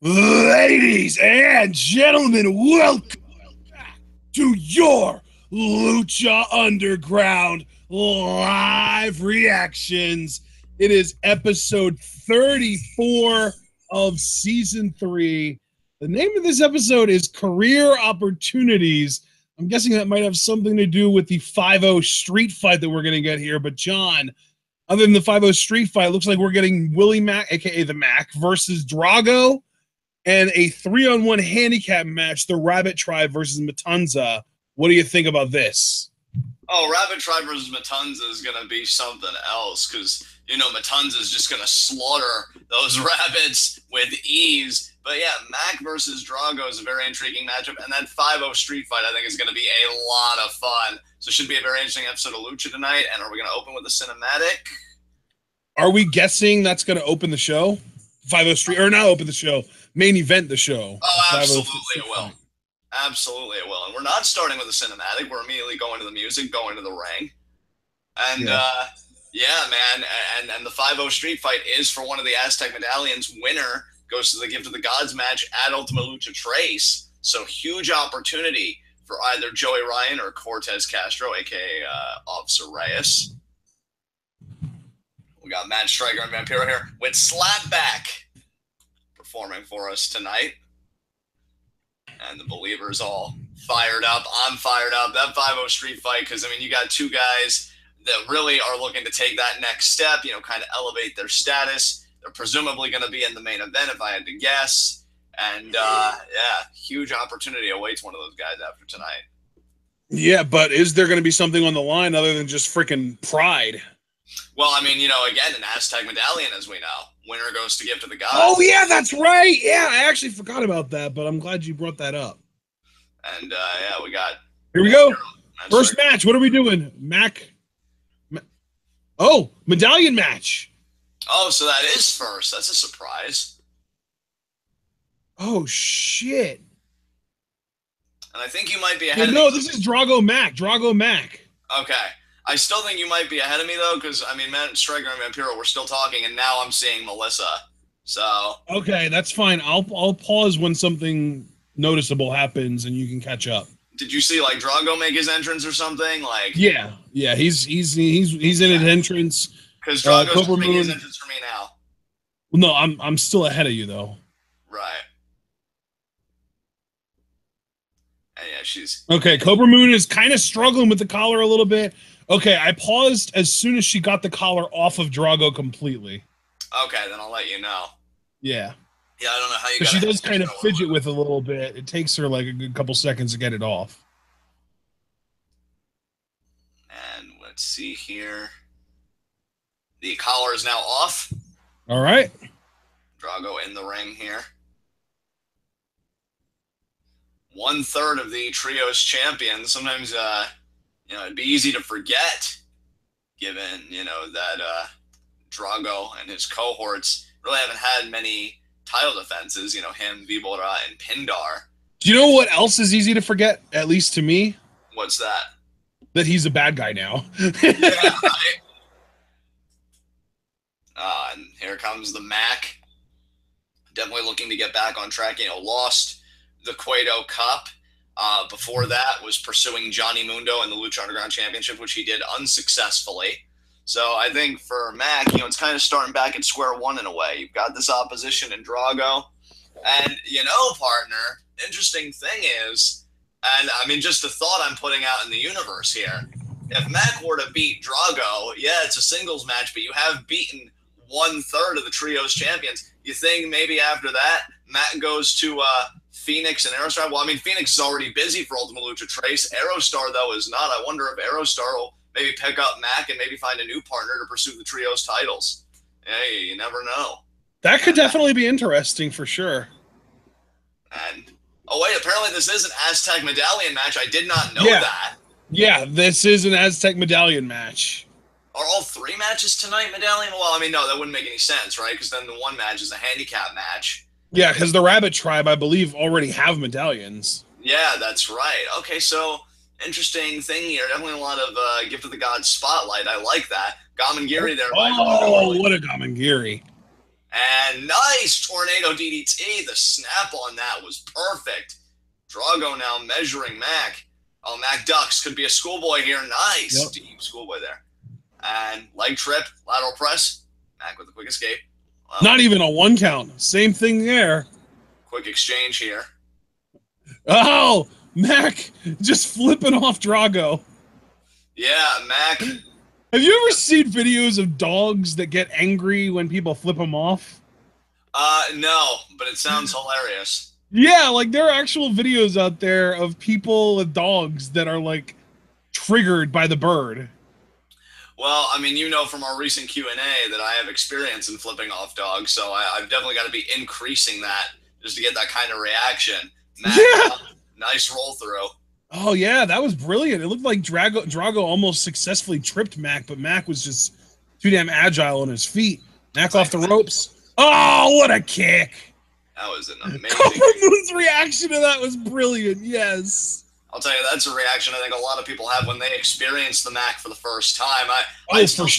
Ladies and gentlemen, welcome to your Lucha Underground live reactions. It is episode 34 of season 3. The name of this episode is Career Opportunities. I'm guessing that might have something to do with the 5-0 street fight that we're going to get here. But John, other than the 5-0 street fight, it looks like we're getting Willie Mack, aka the Mac, versus Drago, and a 3-on-1 handicap match, the Rabbit Tribe versus Matanza. What do you think about this? Oh, Rabbit Tribe versus Matanza is going to be something else because, you know, Matanza is just going to slaughter those rabbits with ease. But yeah, Mac versus Drago is a very intriguing matchup. And that 5-0 street fight, I think, is going to be a lot of fun. So it should be a very interesting episode of Lucha tonight. And are we going to open with a cinematic? Are we guessing that's going to open the show? 5-0 street, or not open the show, main event the show. Oh, absolutely it will. Absolutely it will. And we're not starting with a cinematic. We're immediately going to the music, going to the ring. And yeah, man. And the 5-0 street fight is for one of the Aztec medallions. Winner goes to the Gift of the Gods match at Ultima Lucha Trace. So huge opportunity for either Joey Ryan or Cortez Castro, aka Officer Reyes. We got Matt Striker and Vampiro here with Slapback performing for us tonight. And the Believers all fired up. I'm fired up. That 5-0 street fight, because, I mean, you got two guys that really are looking to take that next step, you know, kind of elevate their status. They're presumably going to be in the main event, if I had to guess. And, yeah, huge opportunity awaits one of those guys after tonight. Yeah, but is there going to be something on the line other than just freaking pride? Well, I mean, you know, again, an Aztec medallion, as we know. Winner goes to Gift of the Gods. Oh, yeah, that's right. Yeah, I actually forgot about that, but I'm glad you brought that up. And, yeah, we got... Here we go. First match. What are we doing? Mac. Oh, medallion match. Oh, so that is first. That's a surprise. Oh, shit. And I think you might be ahead of me. No, this is Drago Mac. Drago Mac. Okay. I still think you might be ahead of me, though, because, I mean, Matt Striker and Vampiro, we're still talking, and now I'm seeing Melissa. So. Okay, that's fine. I'll pause when something noticeable happens, and you can catch up. Did you see, like, Drago make his entrance or something? Like. Yeah, he's in his entrance. Because Drago's making his entrance for me now. No, I'm still ahead of you, though. Right. And yeah, she's. Okay, Cobra Moon is kind of struggling with the collar a little bit. Okay, I paused as soon as she got the collar off of Drago completely. Okay, then I'll let you know. Yeah. Yeah, I don't know how you. Because she does kind of fidget with it a little bit. It takes her like a good couple seconds to get it off. And let's see here. The collar is now off. All right. Drago in the ring here. 1/3 of the trio's champions. Sometimes, you know, it'd be easy to forget, given, you know, that Drago and his cohorts really haven't had many title defenses. You know, him, Vibora, and Pindar. Do you know what else is easy to forget, at least to me? What's that? That he's a bad guy now. Yeah, right? And here comes the Mac. Definitely looking to get back on track. You know, lost the Cueto Cup. Before that was pursuing Johnny Mundo in the Lucha Underground Championship, which he did unsuccessfully. So I think for Mac, you know, it's kind of starting back at square one in a way. You've got this opposition in Drago. And, you know, partner, interesting thing is, and I mean, just a thought I'm putting out in the universe here. If Mac were to beat Drago, yeah, it's a singles match, but you have beaten 1/3 of the trio's champions. You think maybe after that, Matt goes to Phoenix and Aerostar? Well, I mean, Phoenix is already busy for Ultima Lucha Trace. Aerostar, though, is not. I wonder if Aerostar will maybe pick up Mac and maybe find a new partner to pursue the trio's titles. Hey, you never know. That could definitely be interesting for sure. And, oh, wait, apparently this is an Aztec medallion match. I did not know that. Yeah, this is an Aztec medallion match. Are all 3 matches tonight medallion? Well, I mean, no, that wouldn't make any sense, right? Because then the one match is a handicap match. Yeah, because the Rabbit Tribe, I believe, already have medallions. Yeah, that's right. Okay, so interesting thing here. Definitely a lot of Gift of the Gods spotlight. I like that. Gamangiri there. Oh, what a Gamangiri. And nice tornado DDT. The snap on that was perfect. Drago now measuring Mac. Oh, Mac ducks. Could be a schoolboy here. Nice. Yep. Deep schoolboy there. And leg trip, lateral press. Mac with a quick escape. Not even a 1 count. Same thing there. Quick exchange here. Oh, Mac just flipping off Drago. Yeah, Mac. Have you ever seen videos of dogs that get angry when people flip them off? No, but it sounds hilarious. Yeah, like there are actual videos out there of people with dogs that are like triggered by the bird. Well, I mean, you know from our recent Q&A that I have experience in flipping off dogs, so I've definitely got to be increasing that just to get that kind of reaction. Mac, yeah. Nice roll through. Oh, yeah, that was brilliant. It looked like Drago almost successfully tripped Mac, but Mac was just too damn agile on his feet. Mac off the ropes. Oh, what a kick. That was an amazing Cobra Moon's reaction to that was brilliant, yes. I'll tell you, that's a reaction I think a lot of people have when they experience the Mac for the first time. I'd still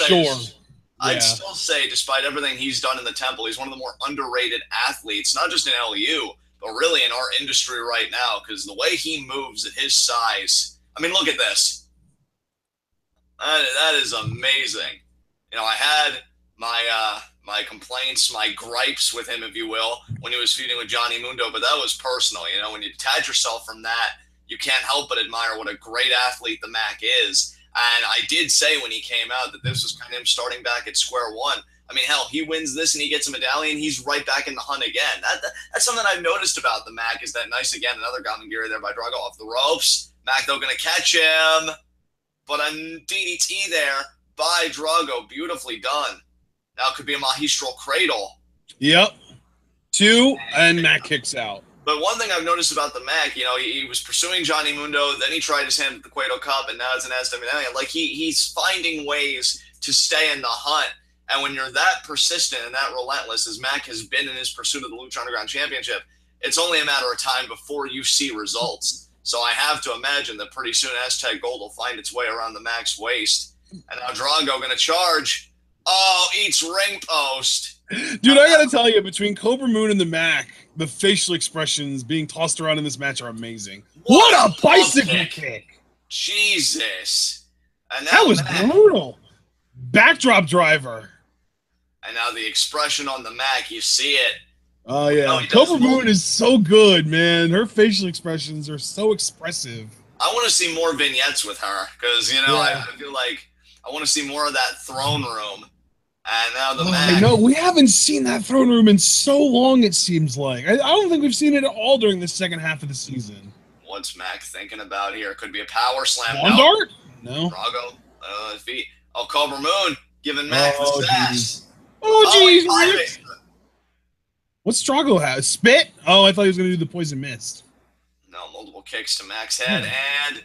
say, despite everything he's done in the Temple, he's one of the more underrated athletes, not just in LU, but really in our industry right now, because the way he moves at his size, I mean, look at this. That is amazing. You know, I had my complaints, my gripes with him, if you will, when he was feuding with Johnny Mundo, but that was personal. You know, when you detach yourself from that, you can't help but admire what a great athlete the Mac is. And I did say when he came out that this was kind of him starting back at square one. I mean, hell, he wins this and he gets a medallion, he's right back in the hunt again. That's something I've noticed about the Mac, is that nice again, another Gamangiri there by Drago off the ropes. Mac, though, going to catch him. But a DDT there by Drago, beautifully done. Now it could be a Mahistral Cradle. Yep. 2, and Mac kicks out. But one thing I've noticed about the Mac, you know, he was pursuing Johnny Mundo, then he tried his hand at the Cueto Cup, and now it's an Aztec medallion. Like, he's finding ways to stay in the hunt. And when you're that persistent and that relentless, as Mac has been in his pursuit of the Lucha Underground Championship, it's only a matter of time before you see results. So I have to imagine that pretty soon Aztec Gold will find its way around the Mac's waist. And now Drago going to charge. Oh, eats ring post. Dude, I gotta tell you, between Cobra Moon and the Mac, the facial expressions being tossed around in this match are amazing. What a bicycle kick! Jesus. And now that was brutal. Backdrop driver. And now the expression on the Mac, you see it. Oh, yeah. No, Cobra Moon is so good, man. Her facial expressions are so expressive. I want to see more vignettes with her because, you know, yeah. I feel like I want to see more of that throne room. And now the Mac. No, we haven't seen that throne room in so long, it seems like. I don't think we've seen it at all during the second half of the season. What's Mac thinking about here? Could be a power slam. One dart? No. Drago, feet. Oh, Cobra Moon giving Mac the sash. Oh, jeez. What's Drago have? Spit? Oh, I thought he was going to do the poison mist. No, multiple kicks to Mac's head. And.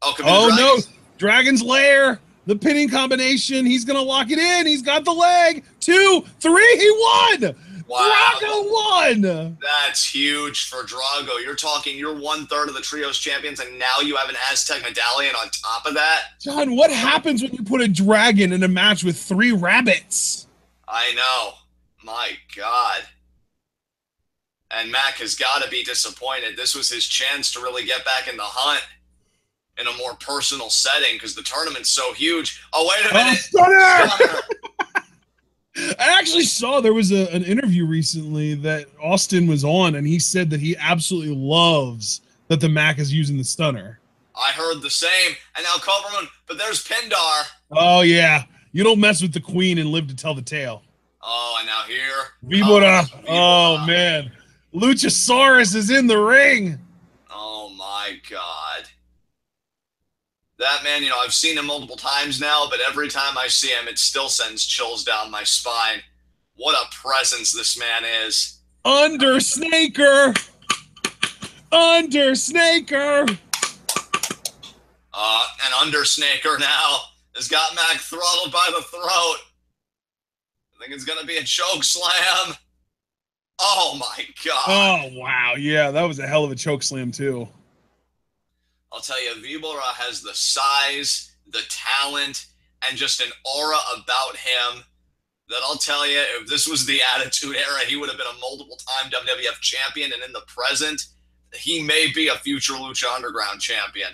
Oh, no. Dragon's Lair. The pinning combination. He's going to lock it in. He's got the leg. 2, 3. He won. Wow. Drago won. That's huge for Drago. You're talking, you're 1/3 of the Trios champions, and now you have an Aztec medallion on top of that. John, what happens when you put a dragon in a match with 3 rabbits? I know. My God. And Mac has got to be disappointed. This was his chance to really get back in the hunt in a more personal setting because the tournament's so huge. Oh, wait a minute. Stunner! I actually saw there was an interview recently that Austin was on, and he said that he absolutely loves that the Mac is using the stunner. I heard the same. And now Cobra Moon, but there's Pindar. Oh, yeah. You don't mess with the queen and live to tell the tale. Oh, and now here. Vibora. Oh, man. Luchasaurus is in the ring. Oh, my God. That man, you know, I've seen him multiple times now, but every time I see him, it still sends chills down my spine. What a presence this man is. Undersnaker. Undersnaker. An Undersnaker now has got Mac throttled by the throat. I think it's going to be a choke slam. Oh, my God. Oh, wow. Yeah, that was a hell of a choke slam, too. I'll tell you, Vibora has the size, the talent, and just an aura about him that I'll tell you, if this was the Attitude Era, he would have been a multiple-time WWF champion, and in the present, he may be a future Lucha Underground champion.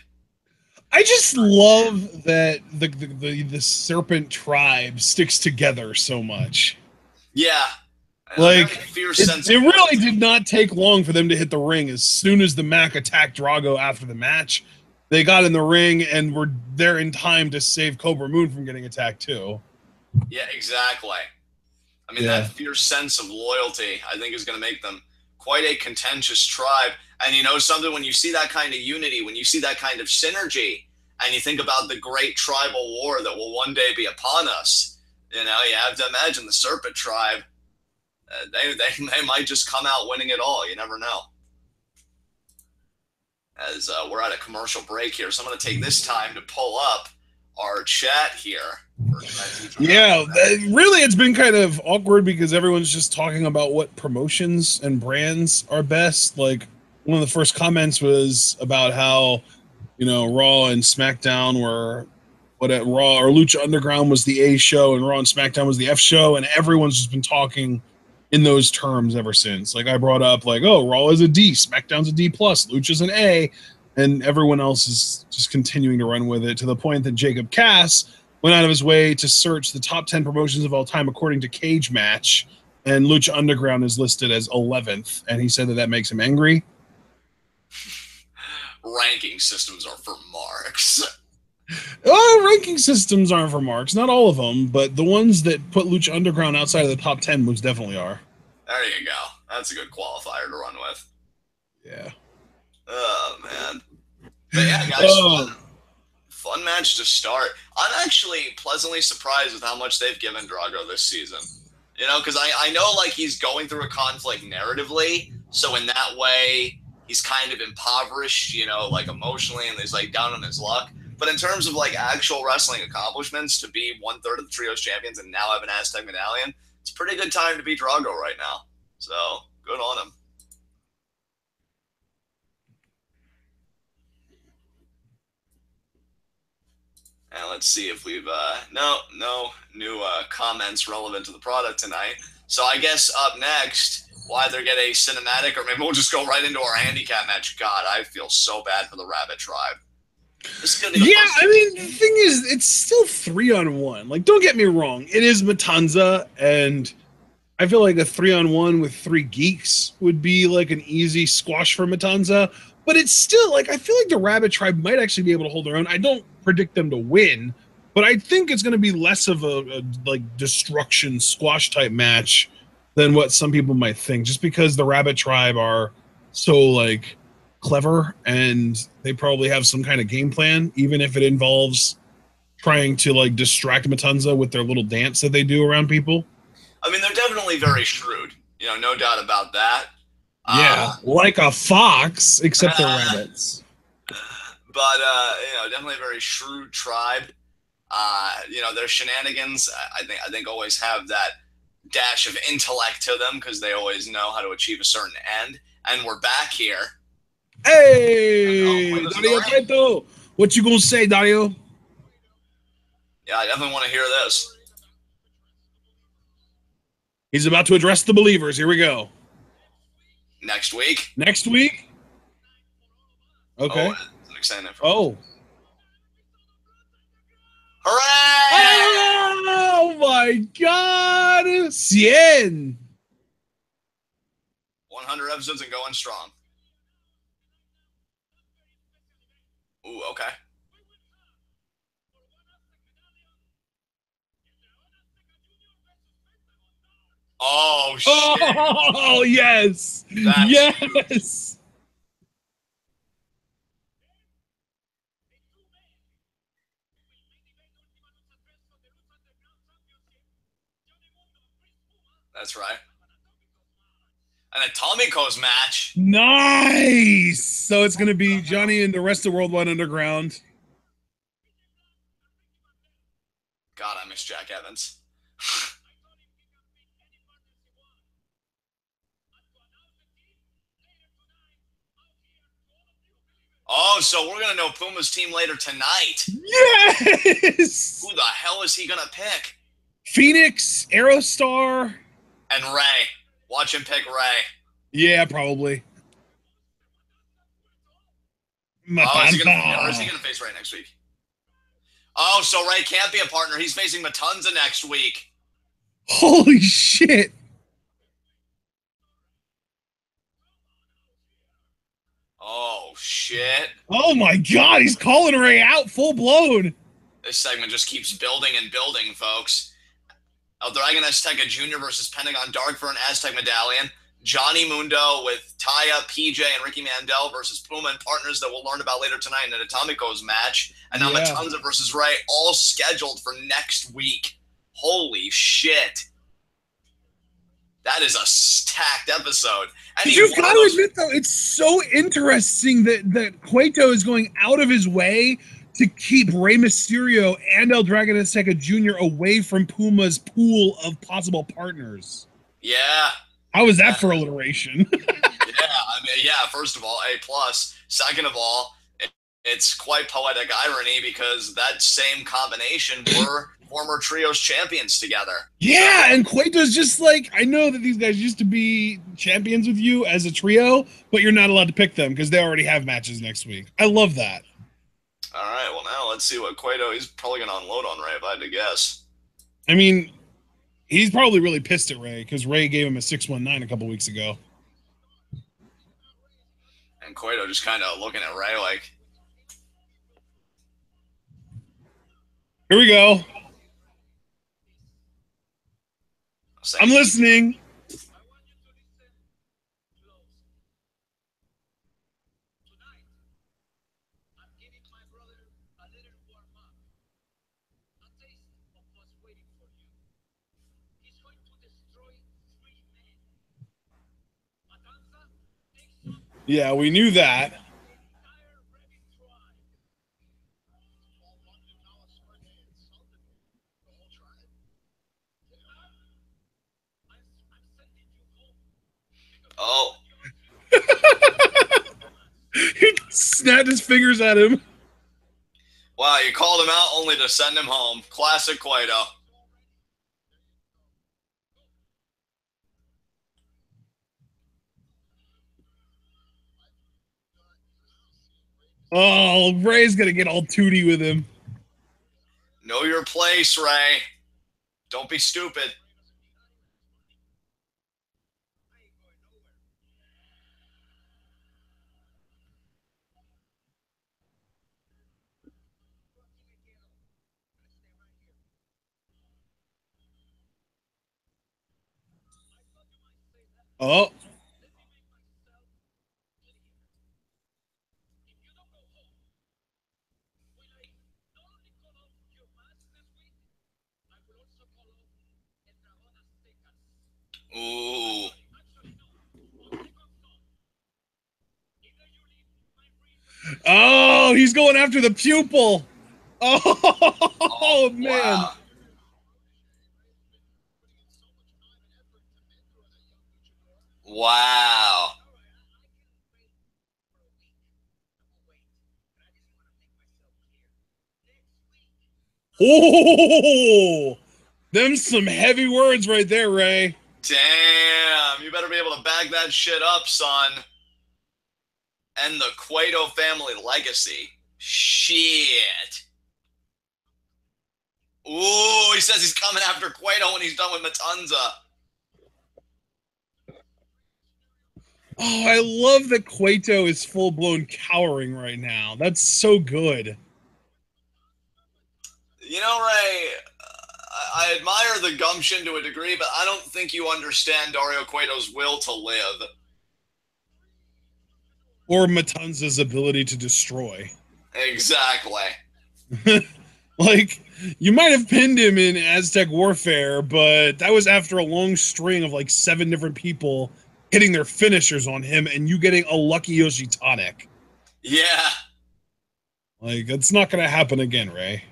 I just love that the Serpent Tribe sticks together so much. Yeah. Like, it really did not take long for them to hit the ring. As soon as the Mac attacked Drago after the match, they got in the ring and were there in time to save Cobra Moon from getting attacked too. Yeah, exactly. I mean, that fierce sense of loyalty, I think, is going to make them quite a contentious tribe. And you know something, when you see that kind of unity, when you see that kind of synergy, and you think about the great tribal war that will one day be upon us, you know, you have to imagine the Serpent Tribe, they might just come out winning it all. You never know. As we're at a commercial break here, so I'm going to take this time to pull up our chat here. Yeah, really, it's been kind of awkward because everyone's just talking about what promotions and brands are best. Like, one of the first comments was about how, you know, Raw and SmackDown were Raw or Lucha Underground was the A show and Raw and SmackDown was the F show, and everyone's just been talking in those terms ever since. Like, I brought up, like, oh, Raw is a D, SmackDown's a D plus, Lucha's an A, and everyone else is just continuing to run with it, to the point that Jacob Cass went out of his way to search the top 10 promotions of all time according to Cage Match, and Lucha Underground is listed as 11th, and he said that makes him angry. Ranking systems are for marks. Oh, ranking systems aren't for marks. Not all of them, but the ones that put Lucha Underground outside of the top 10 most definitely are. There you go. That's a good qualifier to run with. Yeah. Oh, man. But yeah, guys, fun match to start. I'm actually pleasantly surprised with how much they've given Drago this season. You know, because I know, like, he's going through a conflict narratively, so in that way, he's kind of impoverished, you know, like, emotionally, and he's, like, down on his luck. But in terms of, like, actual wrestling accomplishments, to be 1/3 of the Trios champions and now have an Aztec medallion, it's a pretty good time to be Drago right now. So, good on him. And let's see if we've no new comments relevant to the product tonight. So I guess up next, we'll either get a cinematic or maybe we'll just go right into our handicap match. God, I feel so bad for the Rabbit Tribe. Yeah, I mean, the thing is, it's still 3-on-1. Like, don't get me wrong, it is Matanza, and I feel like a 3-on-1 with 3 geeks would be like an easy squash for Matanza. But it's still, like, I feel like the Rabbit Tribe might actually be able to hold their own. I don't predict them to win, but I think it's going to be less of a like destruction squash type match than what some people might think, just because the Rabbit Tribe are so, like, clever and they probably have some kind of game plan, even if it involves trying to, like, distract Matanza with their little dance that they do around people. I mean, they're definitely very shrewd, you know, no doubt about that. Yeah, like a fox, except they're rabbits. But you know, definitely a very shrewd tribe. You know, their shenanigans, I think always have that dash of intellect to them because they always know how to achieve a certain end. And we're back here. Hey, Dario Preto, what you gonna say, Dario? Yeah, I definitely want to hear this. He's about to address the believers. Here we go. Next week? Next week? Okay. Oh, excited for oh. Hooray! Oh my God! 100. 100 episodes and going strong. Ooh, okay. Oh, shit. Oh, yes. Yes. Huge. That's right. An Atomicos match. Nice. So it's going to be Johnny and the rest of Worldwide Underground. God, I miss Jack Evans. Oh, so we're going to know Puma's team later tonight. Yes! Who the hell is he going to pick? Phoenix, Aerostar, and Ray. Watch him pick Ray. Yeah, probably. Oh, is he gonna face Ray next week? Oh, so Ray can't be a partner. He's facing Matanza next week. Holy shit. Oh, shit. Oh, my God. He's calling Ray out full blown. This segment just keeps building and building, folks. El Dragon Azteca Jr. versus Pentagon Dark for an Aztec medallion. Johnny Mundo with Taya, PJ, and Ricky Mandel versus Puma and partners that we'll learn about later tonight in an Atomico's match. And now Matanza versus Ray, all scheduled for next week. Holy shit. That is a stacked episode. And you've got to admit, though, it's so interesting that Cueto is going out of his way to keep Rey Mysterio and El Dragon Azteca Jr. away from Puma's pool of possible partners. Yeah. How is that for alliteration? First of all, A+. Second of all, it's quite poetic irony because that same combination were former trios champions together. Yeah, and Cueto's just like, I know that these guys used to be champions with you as a trio, but you're not allowed to pick them because they already have matches next week. I love that. All right, well, now let's see what Cueto, he's probably going to unload on Ray if I had to guess. I mean, he's probably really pissed at Ray because Ray gave him a 619 a couple weeks ago. And Cueto just kind of looking at Ray like... Here we go. I'm listening. Yeah, we knew that. Oh. He snapped his fingers at him. Wow, you called him out only to send him home. Classic Cueto. Oh, Ray's going to get all tooty with him. Know your place, Ray. Don't be stupid. Oh. Ooh. Oh, he's going after the pupil. Oh man. Wow. Wow. Oh, them's some heavy words right there, Ray. Damn, you better be able to back that shit up, son. And the Cueto family legacy. Shit. Ooh, he says he's coming after Cueto when he's done with Matanza. Oh, I love that Cueto is full-blown cowering right now. That's so good. You know, Ray, I admire the gumption to a degree, but I don't think you understand Dario Cueto's will to live. Or Matanza's ability to destroy. Exactly. Like, you might have pinned him in Aztec Warfare, but that was after a long string of like 7 different people hitting their finishers on him and you getting a lucky Yoshitonic. Yeah. Like, that's not going to happen again, Ray.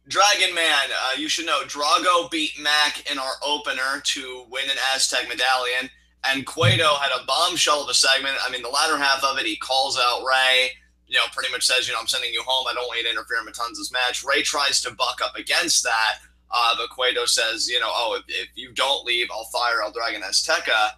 Dragon Man, you should know, Drago beat Mac in our opener to win an Aztec medallion, and Cueto had a bombshell of a segment. I mean, the latter half of it, he calls out Ray, you know, pretty much says, you know, I'm sending you home. I don't want you to interfere in Matanza's match. Ray tries to buck up against that. But Cueto says, if you don't leave, I'll fire El Dragon Azteca.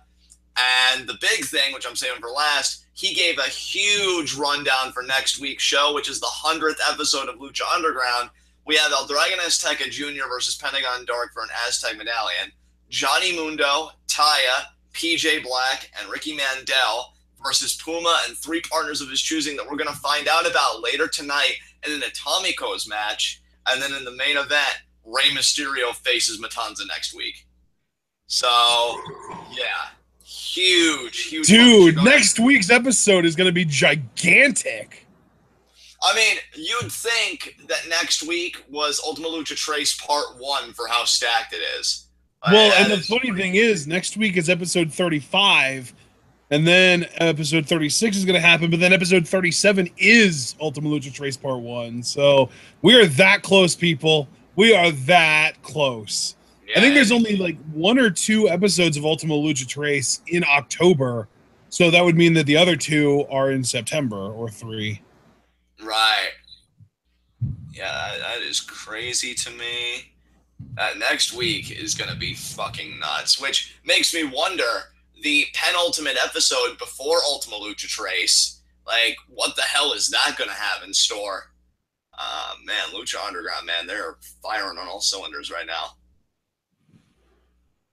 And the big thing, which I'm saving for last, he gave a huge rundown for next week's show, which is the 100th episode of Lucha Underground. We have El Dragon Azteca Jr. versus Pentagon Dark for an Aztec medallion. Johnny Mundo, Taya, PJ Black, and Ricky Mandel versus Puma and 3 partners of his choosing that we're going to find out about later tonight in an Atomicos match. And then in the main event, Rey Mysterio faces Matanza next week. So, yeah. Huge. Dude, next week's episode is going to be gigantic. I mean, you'd think that next week was Ultima Lucha Trace Part 1 for how stacked it is. Well, and the funny thing is, next week is episode 35, and then episode 36 is going to happen, but then episode 37 is Ultima Lucha Trace Part 1. So we are that close, people. We are that close. Yeah, I think there's only like 1 or 2 episodes of Ultima Lucha Trace in October, so that would mean that the other 2 are in September, or 3. Right. Yeah, that is crazy to me. Next week is going to be fucking nuts, which makes me wonder, the penultimate episode before Ultima Lucha Trace, like, what the hell is that going to have in store? Man, Lucha Underground, man, they're firing on all cylinders right now.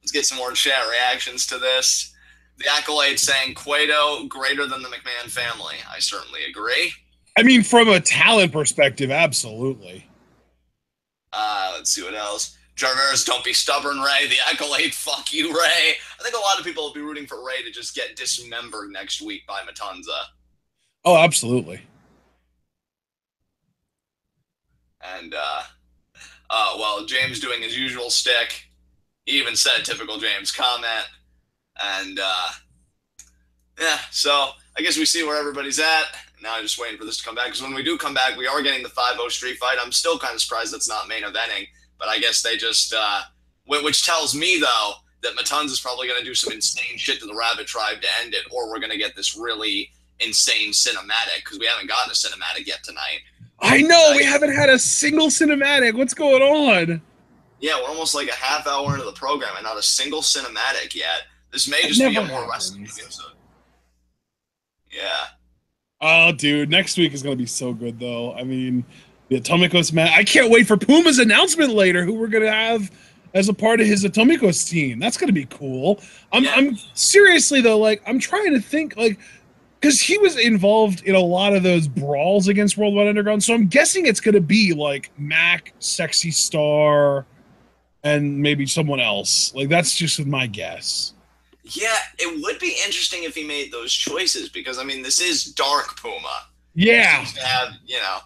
Let's get some more chat reactions to this. The Accolade saying, Cueto greater than the McMahon family. I certainly agree. I mean, from a talent perspective, absolutely. Let's see what else. Jarvis, don't be stubborn, Ray. The Accolade, fuck you, Ray. I think a lot of people will be rooting for Ray to just get dismembered next week by Matanza. Oh, absolutely. And, well, James doing his usual stick. He even said a typical James comment. And, yeah, so I guess we see where everybody's at. Now I'm just waiting for this to come back, because when we do come back, we are getting the 5-0 street fight. I'm still kind of surprised that's not main eventing, but I guess they just, which tells me, though, that Matanza's probably going to do some insane shit to the Rabbit Tribe to end it, or we're going to get this really insane cinematic, because we haven't gotten a cinematic yet tonight. I know, we haven't had a single cinematic. What's going on? Yeah, we're almost like a half hour into the program and not a single cinematic yet. This may just be a more wrestling episode. Yeah. Oh, dude, next week is going to be so good, though. I mean, the Atomicos match. I can't wait for Puma's announcement later, who we're going to have as a part of his Atomicos team. That's going to be cool. I'm seriously, though, like, I'm trying to think, like, because he was involved in a lot of those brawls against Worldwide Underground, so I'm guessing it's going to be, like, Mac, Sexy Star, and maybe someone else. Like, that's just my guess. Yeah, it would be interesting if he made those choices, because, I mean, this is Dark Puma. Yeah. To have,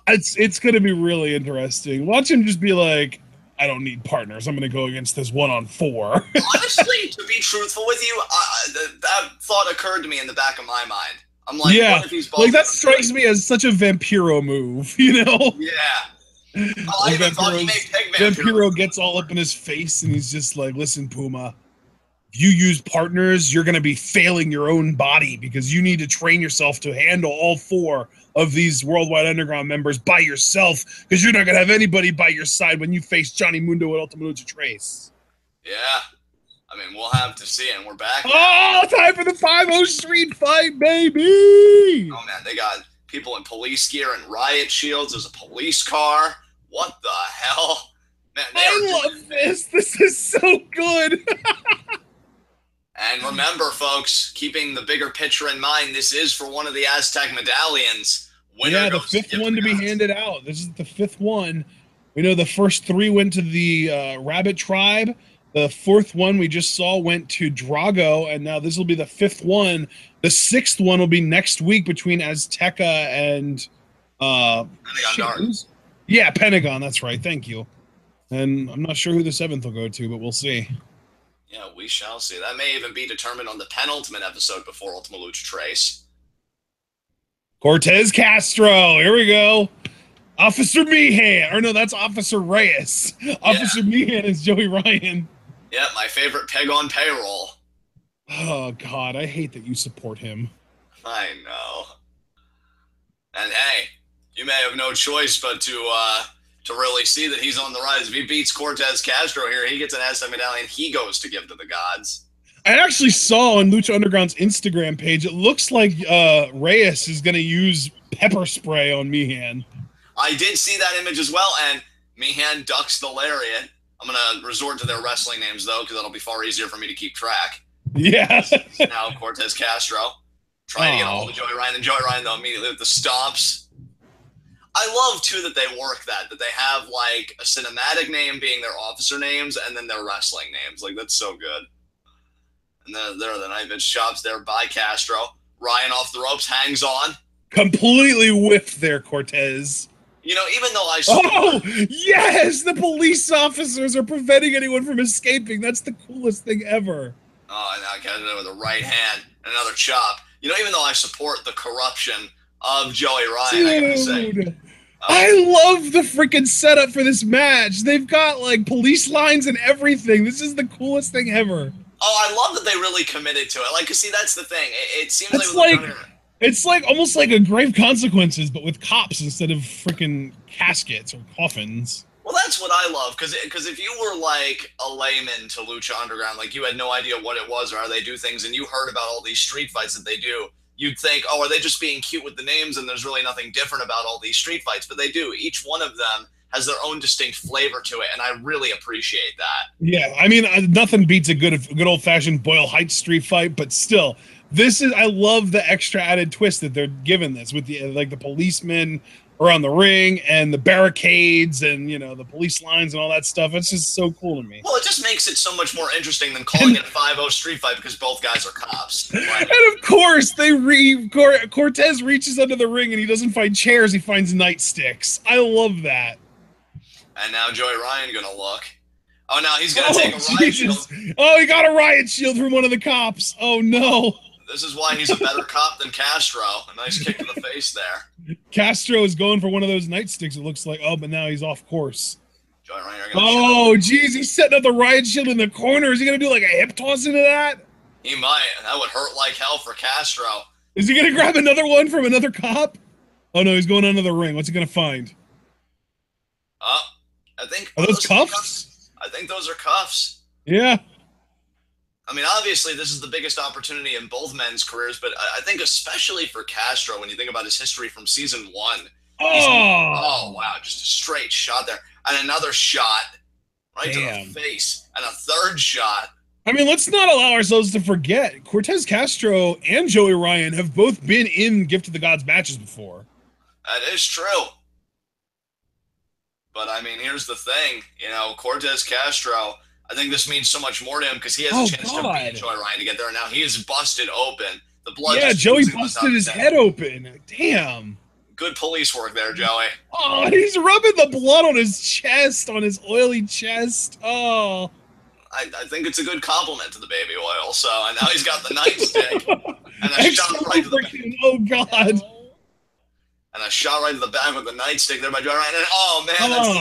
It's going to be really interesting. Watch him just be like, I don't need partners. I'm going to go against this 1-on-4. Honestly, to be truthful with you, that thought occurred to me in the back of my mind. I'm like, yeah, what if he's both like that strikes me as such a Vampiro move, you know? Yeah. I even thought he made Vampiro gets all up in his face and he's just like, listen, Puma, if you use partners, you're going to be failing your own body because you need to train yourself to handle all 4 of these Worldwide Underground members by yourself, because you're not going to have anybody by your side when you face Johnny Mundo at Ultima Lucha Trace. Yeah. I mean, we'll have to see, and we're back. Oh, time for the 5-0 street fight, baby! Oh, man, they got people in police gear and riot shields. There's a police car. What the hell? Man, I love this. This is so good. And remember, folks, keeping the bigger picture in mind, this is for one of the Aztec medallions. Yeah, the 5th one to be handed out. This is the 5th one. We know the first 3 went to the Rabbit Tribe. The 4th one we just saw went to Drago, and now this will be the 5th one. The 6th one will be next week between Azteca and Pentagon Dark. Yeah, Pentagon, that's right. Thank you. And I'm not sure who the 7th will go to, but we'll see. Yeah, we shall see. That may even be determined on the penultimate episode before Ultima Lucha Trace. Cortez Castro, here we go. Officer Meehan, or no, that's Officer Reyes. Yeah. Officer Meehan is Joey Ryan. Yeah, my favorite peg on payroll. Oh, God, I hate that you support him. I know. And hey, you may have no choice but to to really see that he's on the rise. If he beats Cortez Castro here, he gets an SM medallion. He goes to give to the gods. I actually saw on Lucha Underground's Instagram page, it looks like Reyes is going to use pepper spray on Meehan. I did see that image as well, and Meehan ducks the lariat. I'm going to resort to their wrestling names, though, because that'll be far easier for me to keep track. Yeah. Now Cortez Castro trying to get a hold of Joey Ryan, and Joey Ryan, though, immediately with the stomps. I love, too, that they work that they have, like, a cinematic name being their officer names and then their wrestling names. Like, that's so good. And then there are the knife edge chops there by Castro. Ryan off the ropes, hangs on. Completely whiffed there, Cortez. You know, even though I... Oh, yes! The police officers are preventing anyone from escaping. That's the coolest thing ever. Oh, and now Castro with a right hand and another chop. You know, even though I support the corruption of Joey Ryan, I gotta say... I love the freaking setup for this match. They've got, like, police lines and everything. This is the coolest thing ever. Oh, I love that they really committed to it. Like, see, that's the thing. It seems it's like almost like a Grave Consequences, but with cops instead of freaking caskets or coffins. Well, that's what I love, because if you were like a layman to Lucha Underground, like you had no idea what it was or how they do things, and you heard about all these street fights that they do, you'd think, oh, are they just being cute with the names, and there's really nothing different about all these street fights? But they do. Each one of them has their own distinct flavor to it, and I really appreciate that. Yeah, I mean, nothing beats a good old-fashioned Boyle Heights street fight, but still, I love the extra added twist that they're giving this with the the policemen around the ring and the barricades and, you know, the police lines and all that stuff. It's just so cool to me. Well, it just makes it so much more interesting than calling it a 5-0 street fight because both guys are cops. Right? And of course, Cortez reaches under the ring and he doesn't find chairs, he finds nightsticks. I love that. And now Joey Ryan gonna look. Oh, now he's gonna take a riot shield. Oh, he got a riot shield from one of the cops. Oh no. This is why he's a better cop than Castro. A nice kick to the face there. Castro is going for one of those nightsticks, it looks like. Oh, but now he's off course. Joey Ryan oh, geez, he's setting up the riot shield in the corner. Is he gonna do like a hip toss into that? He might. That would hurt like hell for Castro. Is he gonna grab another one from another cop? Oh no, he's going under the ring. What's he gonna find? I think... Are those cuffs? I think those are cuffs. Yeah. I mean, obviously, this is the biggest opportunity in both men's careers, but I think especially for Castro, when you think about his history from season 1. Oh, wow, just a straight shot there. And another shot right to the face. And a third shot. I mean, let's not allow ourselves to forget, Cortez Castro and Joey Ryan have both been in Gift of the Gods matches before. That is true. But, I mean, here's the thing. You know, Cortez Castro, I think this means so much more to him because he has a chance to beat Joey Ryan to get there. Now, he is busted open. The blood Joey busted his head open. Damn. Good police work there, Joey. Oh, he's rubbing the blood on his chest, on his oily chest. Oh. I think it's a good compliment to the baby oil. So, and now he's got the nightstick. And a shot right to the back. Oh, God. And a shot right to the back with the nightstick there by Joey Ryan. And, oh, man, that's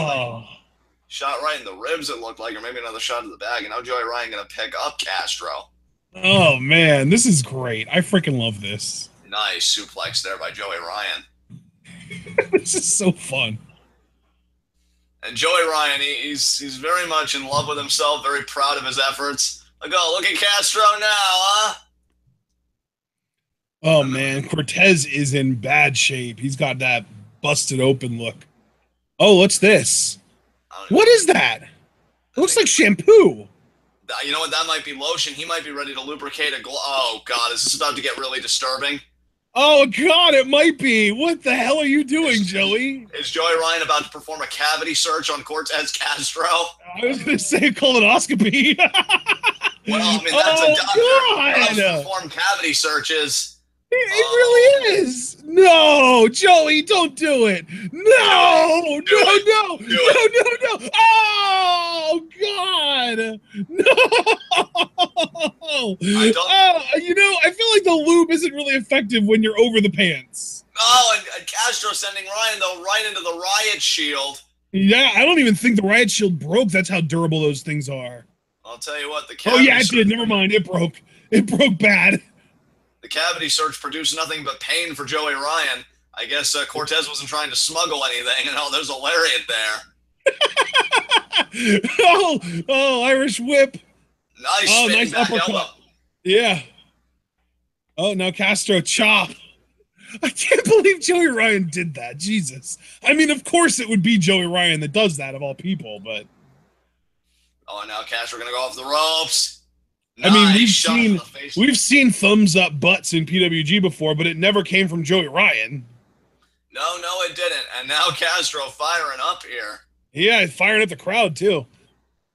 shot right in the ribs, it looked like, or maybe another shot to the back. And now Joey Ryan going to pick up Castro. Oh, man, this is great. I freaking love this. Nice suplex there by Joey Ryan. This is so fun. And Joey Ryan, he's very much in love with himself, very proud of his efforts. Look at Castro now, huh? Oh, man, Cortez is in bad shape. He's got that busted open look. Oh, what's this? What is that? It looks like shampoo. You know what? That might be lotion. He might be ready to lubricate a glove. Oh, God. Is this about to get really disturbing? Oh, God, it might be. What the hell are you doing, Joey? Is Joey Ryan about to perform a cavity search on Cortez Castro? I was going to say a colonoscopy. Well, I mean, that's a doctor who loves to perform cavity searches. It really is. No, Joey, don't do it. No. Oh, God. No. You know, I feel like the lube isn't really effective when you're over the pants. Oh, and Castro sending Ryan, though, right into the riot shield. Yeah, I don't even think the riot shield broke. That's how durable those things are. I'll tell you what, Oh, yeah, it did. Never mind. It broke. It broke bad. The cavity search produced nothing but pain for Joey Ryan. I guess Cortez wasn't trying to smuggle anything, and there's a lariat there. oh, Irish whip. Nice. Oh, nice uppercut. Elbow. Yeah. Oh, now Castro chop. I can't believe Joey Ryan did that. Jesus. I mean, of course it would be Joey Ryan that does that of all people, but. Oh, now Castro gonna go off the ropes. Nice. I mean, we've seen thumbs up butts in PWG before, but it never came from Joey Ryan. No, it didn't. And now Castro firing up here. Yeah, firing at the crowd too.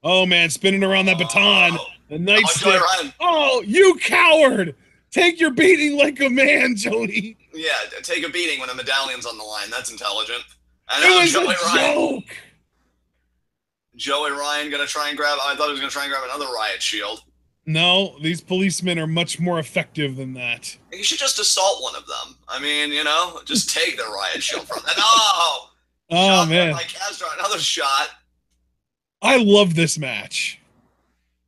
Oh man, spinning around that baton. The nightstick. Oh, you coward! Take your beating like a man, Joey. Yeah, take a beating when a medallion's on the line. That's intelligent. And it was Joey Ryan. Joke. Joey Ryan gonna try and grab. I thought he was gonna try and grab another riot shield. No, these policemen are much more effective than that. You should just assault one of them. I mean, you know, just take their riot shield from them. Oh man! By Castro, another shot. I love this match.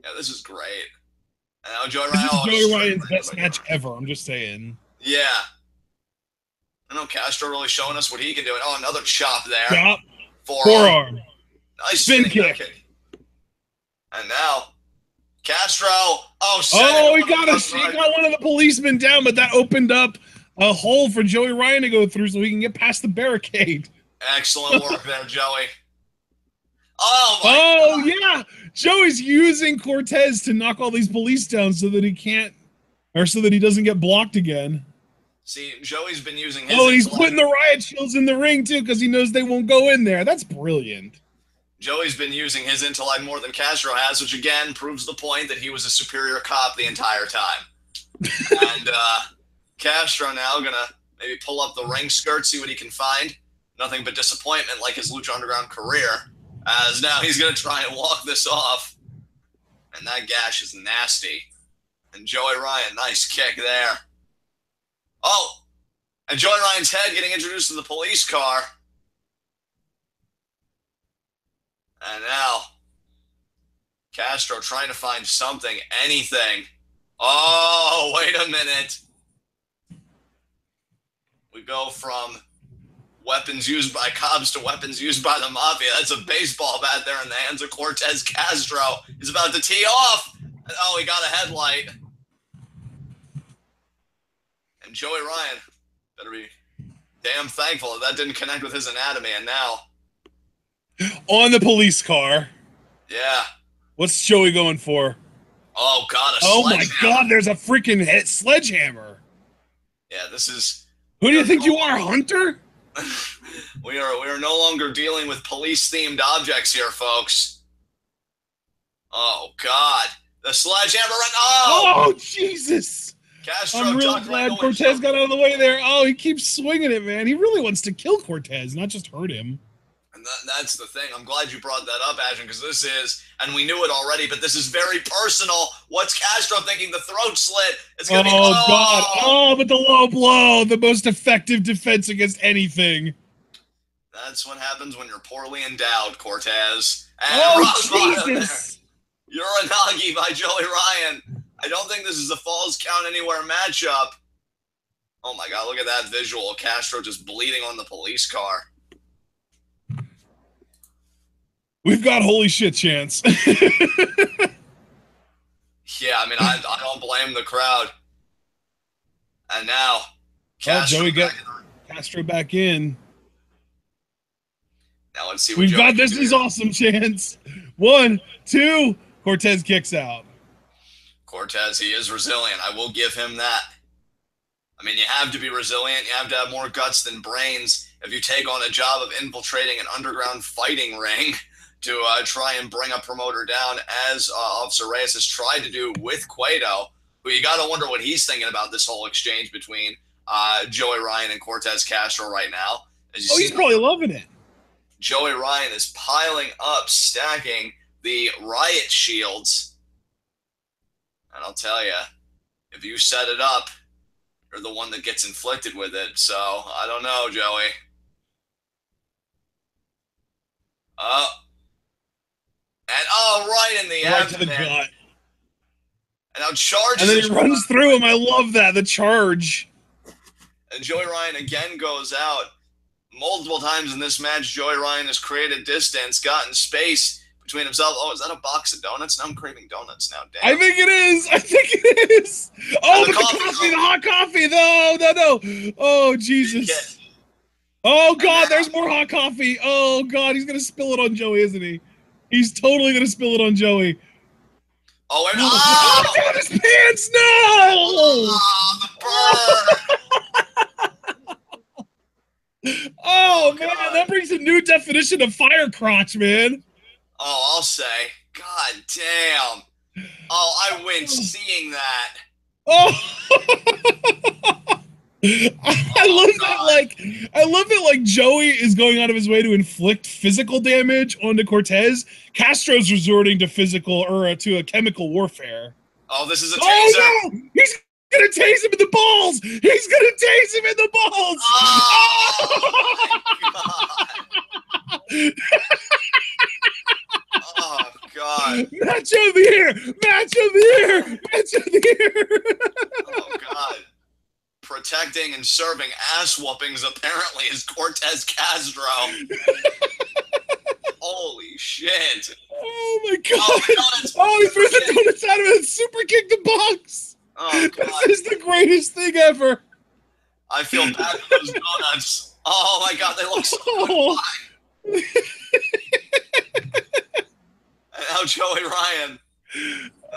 Yeah, this is great. And now Joey Ryan. This is Joey Ryan's best match ever. I'm just saying. Yeah. I know Castro really showing us what he can do. Oh, another chop there. Chop. Forearm. Nice spin kick. And now Castro. He got one of the policemen down, but that opened up a hole for Joey Ryan to go through so he can get past the barricade. Excellent work there, Joey. Oh, yeah. Joey's using Cortez to knock all these police down so that he can't, or so that he doesn't get blocked again. See, Joey's been using his. Oh, he's putting the riot shields in the ring too because he knows they won't go in there. That's brilliant. Joey's been using his intellect more than Castro has, which again proves the point that he was a superior cop the entire time. And Castro now gonna maybe pull up the ring skirt, see what he can find. Nothing but disappointment like his Lucha Underground career. As now he's going to try and walk this off. And that gash is nasty. And Joey Ryan, nice kick there. Oh! And Joey Ryan's head getting introduced to the police car. And now Castro trying to find something, anything. Oh, wait a minute. We go from weapons used by cops to weapons used by the mafia. That's a baseball bat there in the hands of Cortez Castro. He's about to tee off. Oh, he got a headlight. And Joey Ryan better be damn thankful that didn't connect with his anatomy. And now on the police car. Yeah. What's Joey going for? Oh, God, oh, my God, there's a freaking sledgehammer. Yeah, this is... Who do you think you are, Hunter? We are no longer dealing with police-themed objects here, folks. Oh, God. The sledgehammer... Oh, Jesus. Castro, I'm really glad Cortez got out of the way there. Oh, he keeps swinging it, man. He really wants to kill Cortez, not just hurt him. And that's the thing. I'm glad you brought that up, Ashton, because this is, and we knew it already, but this is very personal. What's Castro thinking? The throat slit. It's going to be... Oh, God. Oh, but the low blow, the most effective defense against anything. That's what happens when you're poorly endowed, Cortez. And Jesus. Uranagi by Joey Ryan. I don't think this is a Falls Count Anywhere matchup. Oh, my God. Look at that visual. Castro just bleeding on the police car. We've got holy shit chance. Yeah, I mean, I don't blame the crowd. And now, Castro Joey got Castro back in. Now let's see what we've got. This is awesome chance. 1, 2. Cortez kicks out. Cortez, he is resilient. I will give him that. I mean, you have to be resilient. You have to have more guts than brains if you take on a job of infiltrating an underground fighting ring to try and bring a promoter down, as Officer Reyes has tried to do with Cueto, who you got to wonder what he's thinking about this whole exchange between Joey Ryan and Cortez Castro right now. He's probably loving it. Joey Ryan is piling up, stacking the riot shields. And I'll tell you, if you set it up, you're the one that gets inflicted with it. So, I don't know, Joey. And right in the abdomen. To the gut. And now charges. And then he runs through him. I love that. The charge. And Joey Ryan again goes out. multiple times in this match, Joey Ryan has created distance, gotten space between himself. Oh, is that a box of donuts? Now I'm craving donuts now. Damn. I think it is. I think it is. Oh, the coffee, the hot coffee. No. Oh, Jesus. Oh, God, there's more hot coffee. Oh, God, he's going to spill it on Joey, isn't he? He's totally going to spill it on Joey. Oh, and oh, God, his pants. No. Oh, the burn. Oh, man, God. That brings a new definition of fire crotch, man. Oh, I'll say. God damn. Oh, I win seeing that. Oh. I love that like Joey is going out of his way to inflict physical damage onto Cortez. Castro's resorting to physical or to a chemical warfare. Oh, this is a taser. Oh, no! He's gonna tase him in the balls! He's gonna tase him in the balls! Oh, God. Match of the year! Match of the year! Match of the year! Oh, God. Protecting and serving ass whoopings apparently is Cortez Castro. Holy shit. Oh, my God. Oh, he threw the donuts out of it and super kicked the box. Oh, God. This is the greatest thing ever. I feel bad for those donuts. Oh, my God. They look so good. And now Joey Ryan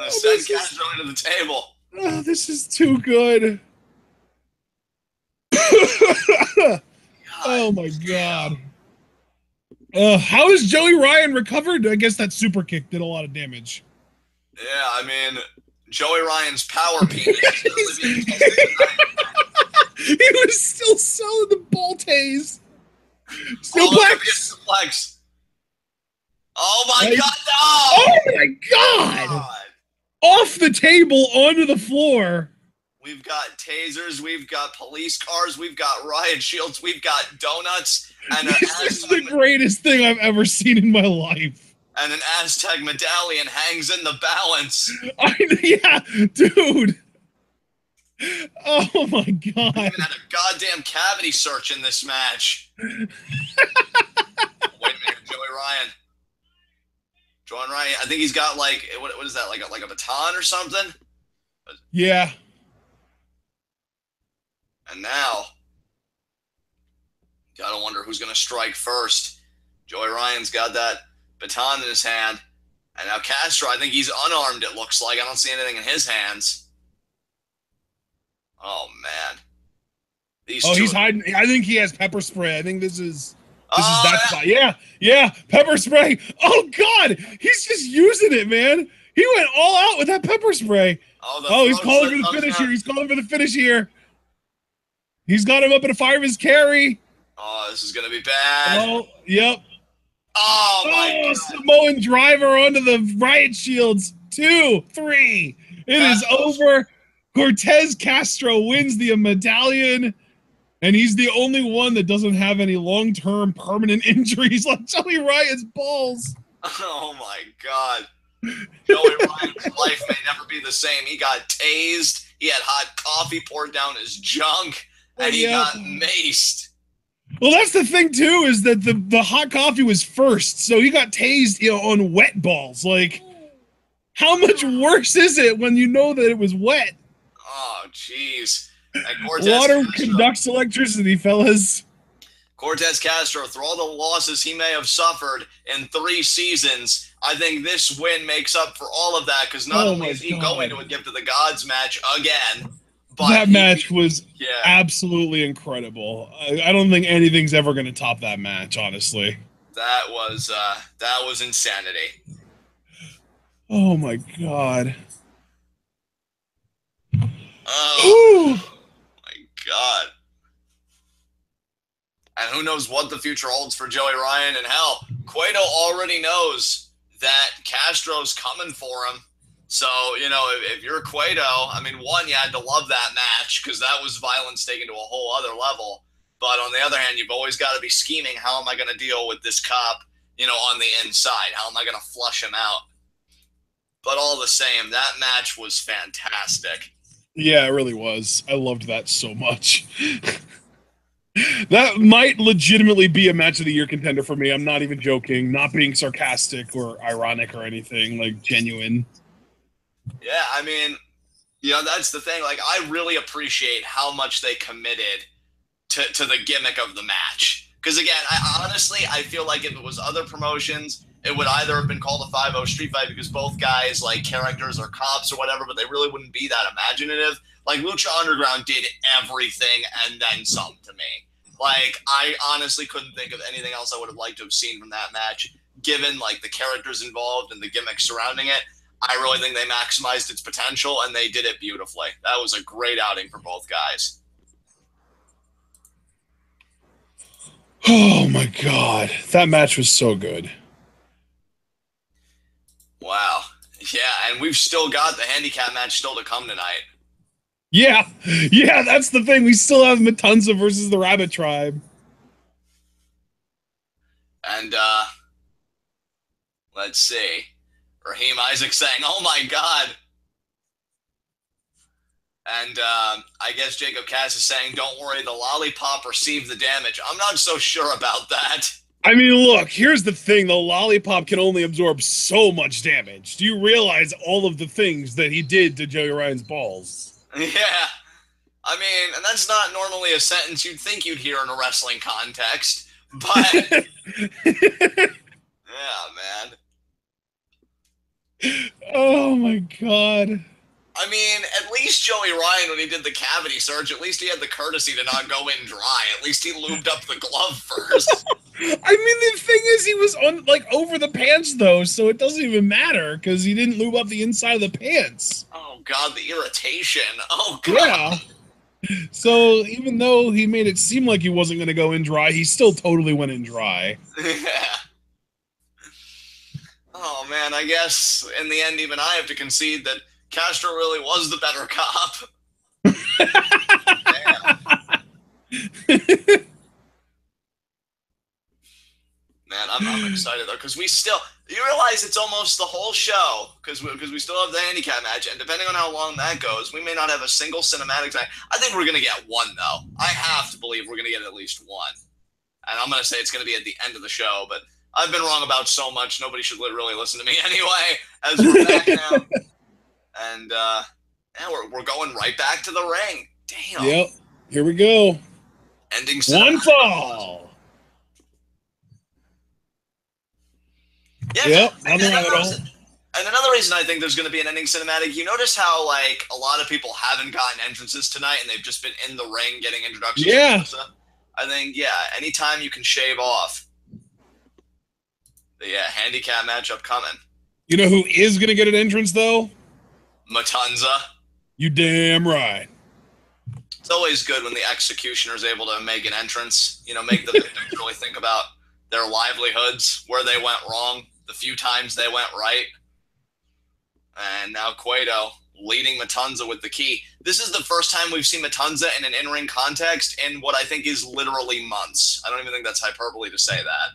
sends Castro into the table. Oh, this is too good. Oh my God. How is Joey Ryan recovered? I guess that super kick did a lot of damage. Yeah, I mean, Joey Ryan's power penis. He was still selling the ball tase. Suplex. Oh my God, no! Oh my God! Off the table onto the floor. We've got tasers, we've got police cars, we've got riot shields, we've got donuts, and this is the greatest thing I've ever seen in my life. And an Aztec medallion hangs in the balance. Yeah, dude. Oh my God. We even had a goddamn cavity search in this match. Wait a minute, Joey Ryan. Joey Ryan, I think he's got like, what is that, like a baton or something? Yeah. And now, gotta wonder who's gonna strike first. Joey Ryan's got that baton in his hand. And now Castro, I think he's unarmed, it looks like. I don't see anything in his hands. Oh, man. He's hiding. I think he has pepper spray. I think this is that spot. Yeah, pepper spray. Oh, God. He's just using it, man. He went all out with that pepper spray. Oh, he's calling for the finish here. He's calling for the finish here. He's got him up in a fireman's carry. Oh, this is going to be bad. Oh, yep. Oh, my God. Samoan driver onto the riot shields. 2, 3. It is over. Cortez Castro wins the medallion, and he's the only one that doesn't have any long-term permanent injuries like Joey Ryan's balls. Oh, my God. Joey Ryan's life may never be the same. He got tased. He had hot coffee poured down his junk, and he got maced. Well, that's the thing, too, is that the hot coffee was first, so he got tased on wet balls. Like, how much worse is it when you know that it was wet? Oh, jeez. Water conducts electricity, fellas. Cortez Castro, through all the losses he may have suffered in 3 seasons, I think this win makes up for all of that, because not only is he going to a Gift of the Gods match again, but that match was absolutely incredible. I don't think anything's ever going to top that match, honestly. That was insanity. Oh my God. Oh my God. And who knows what the future holds for Joey Ryan. And hell, Cueto already knows that Castro's coming for him. So, you know, if you're Cueto, I mean, one, you had to love that match because that was violence taken to a whole other level. But on the other hand, you've always got to be scheming, how am I going to deal with this cop, you know, on the inside? How am I going to flush him out? But all the same, that match was fantastic. Yeah, it really was. I loved that so much. That might legitimately be a match of the year contender for me. I'm not even joking, not being sarcastic or ironic or anything, like genuine. Yeah, I mean, that's the thing. Like, I really appreciate how much they committed to the gimmick of the match. Because again, I feel like if it was other promotions, it would either have been called a 5-0 street fight because both guys like characters or cops or whatever, but they really wouldn't be that imaginative. Like Lucha Underground did everything and then some to me. Like, I honestly couldn't think of anything else I would have liked to have seen from that match, given like the characters involved and the gimmick surrounding it. I really think they maximized its potential and they did it beautifully. That was a great outing for both guys. Oh my God, that match was so good. Wow. Yeah, and we've still got the handicap match still to come tonight. Yeah, that's the thing. We still have Matanza versus the Rabbit Tribe. And let's see. Raheem Isaac saying, "Oh my God." And I guess Jacob Cass is saying, "Don't worry, the lollipop received the damage." I'm not so sure about that. I mean, look, here's the thing. The lollipop can only absorb so much damage. Do you realize all of the things that he did to Joey Ryan's balls? Yeah. I mean, and that's not normally a sentence you'd think you'd hear in a wrestling context. But, yeah, man. Oh, my God. I mean, at least Joey Ryan, when he did the cavity search, at least he had the courtesy to not go in dry. At least he lubed up the glove first. I mean, the thing is, he was on like over the pants though, so it doesn't even matter because he didn't lube up the inside of the pants. Oh God, the irritation. Oh God. Yeah. So even though he made it seem like he wasn't going to go in dry, he still totally went in dry. Yeah. Oh man, I guess in the end, even I have to concede that Castro really was the better cop. Damn. Man, I'm excited though, because you realize it's almost the whole show, because we still have the handicap match, and depending on how long that goes, we may not have a single cinematic time. I think we're going to get one, though. I have to believe we're going to get at least one. And I'm going to say it's going to be at the end of the show, but I've been wrong about so much, nobody should really listen to me anyway, as we're back now. And yeah, we're going right back to the ring. Damn. Yep. Here we go. Ending one fall. Yeah. Yep. And another reason I think there's going to be an ending cinematic, you notice how like a lot of people haven't gotten entrances tonight and they've just been in the ring getting introductions. Yeah. I think, yeah, anytime you can shave off the handicap matchup coming. You know who is going to get an entrance, though? Matanza. You damn right. It's always good when the executioner is able to make an entrance, make the victims really think about their livelihoods, where they went wrong, the few times they went right. And now Cueto leading Matanza with the key. This is the first time we've seen Matanza in an in-ring context in what I think is literally months. I don't even think that's hyperbole to say that.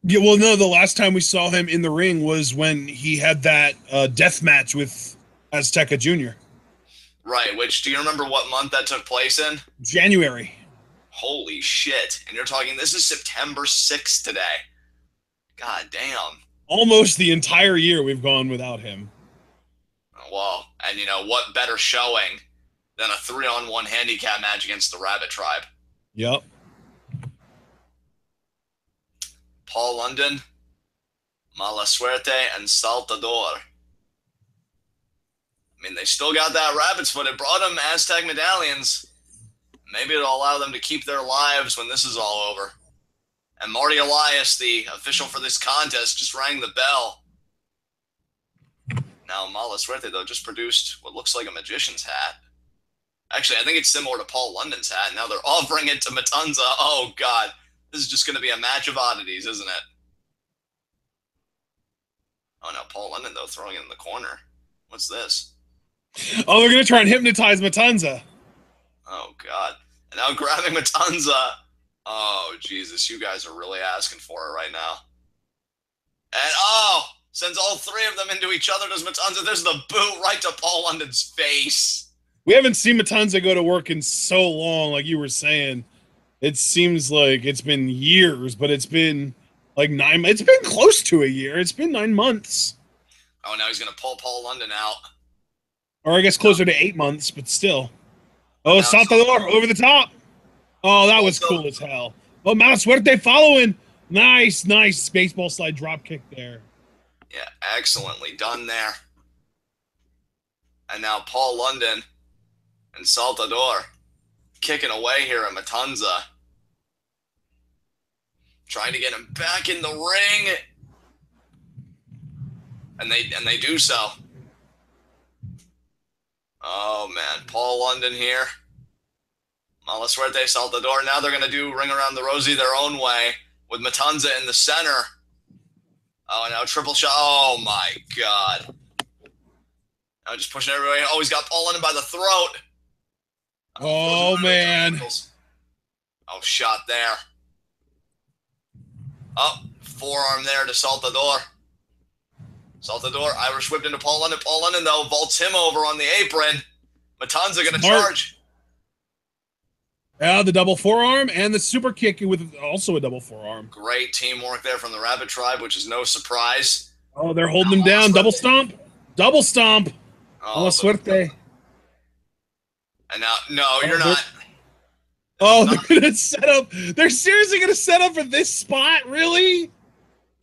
Yeah, well, no, the last time we saw him in the ring was when he had that death match with Azteca Jr. Right, which, do you remember what month that took place in? January. Holy shit. And you're talking, this is September 6th today. God damn. Almost the entire year we've gone without him. Well, and what better showing than a 3-on-1 handicap match against the Rabbit Tribe? Yep. Paul London, Mala Suerte, and Saltador. I mean, they still got that rabbit's foot. It brought them Aztec medallions. Maybe it'll allow them to keep their lives when this is all over. And Marty Elias, the official for this contest, just rang the bell. Now, Mala Suerte, though, just produced what looks like a magician's hat. Actually, I think it's similar to Paul London's hat. Now they're offering it to Matanza. Oh, God. This is just going to be a match of oddities, isn't it? Oh, no. Paul London, though, throwing it in the corner. What's this? Oh, they're going to try and hypnotize Matanza. Oh, God. And now grabbing Matanza. Oh, Jesus. You guys are really asking for it right now. And, sends all three of them into each other. Does Matanza? There's the boot right to Paul London's face. We haven't seen Matanza go to work in so long, like you were saying. It seems like it's been years, but it's been like it's been close to a year. It's been 9 months. Oh, now he's going to pull Paul London out. Or I guess closer to 8 months, but still. Oh, now Saltador over the top. Oh, that was cool as hell. Oh, Mala Suerte following. Nice baseball slide drop kick there. Yeah, excellently done there. And now Paul London and Saltador kicking away here at Matanza. Trying to get him back in the ring. And they do so. Oh, man. Paul London here. Mala Suerte, Saltador. Now they're going to do Ring Around the Rosie their own way with Matanza in the center. Oh, now triple shot. Oh, my God. Now just pushing everybody. Oh, he's got Paul London by the throat. Oh, man. Oh, shot there. Oh, forearm there to Saltador. Saltador, Irish whipped into Paul London. Paul London, though, vaults him over on the apron. Matanza going to charge. Yeah, the double forearm and the super kick with also a double forearm. Great teamwork there from the Rabbit Tribe, which is no surprise. Oh, they're holding him down. Double stomp. Double stomp. Mala Suerte. And now, no, you're not. Oh, they're going to set up. They're seriously going to set up for this spot? Really?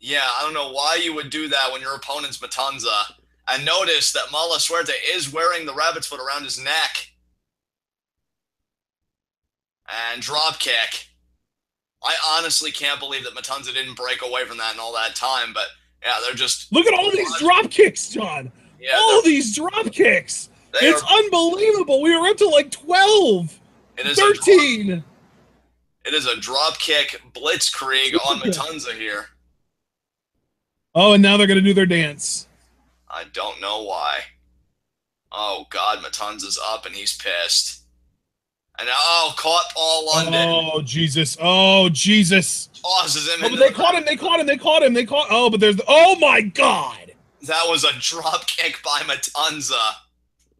Yeah, I don't know why you would do that when your opponent's Matanza. And notice that Mala Suerte is wearing the rabbit's foot around his neck. And drop kick. I honestly can't believe that Matanza didn't break away from that in all that time. But, yeah, they're just... Look at all these drop kicks, John. Yeah, all these drop kicks. It's unbelievable. We were up to like 12. 13. It is a drop kick blitzkrieg on Matanza here. Oh, and now they're going to do their dance. I don't know why. Oh, God, Matanza's up and he's pissed. And now, caught Paul London. Oh, Jesus. Oh, Jesus. Tosses him. Oh, but they caught him. Oh, but there's oh, my God. That was a drop kick by Matanza.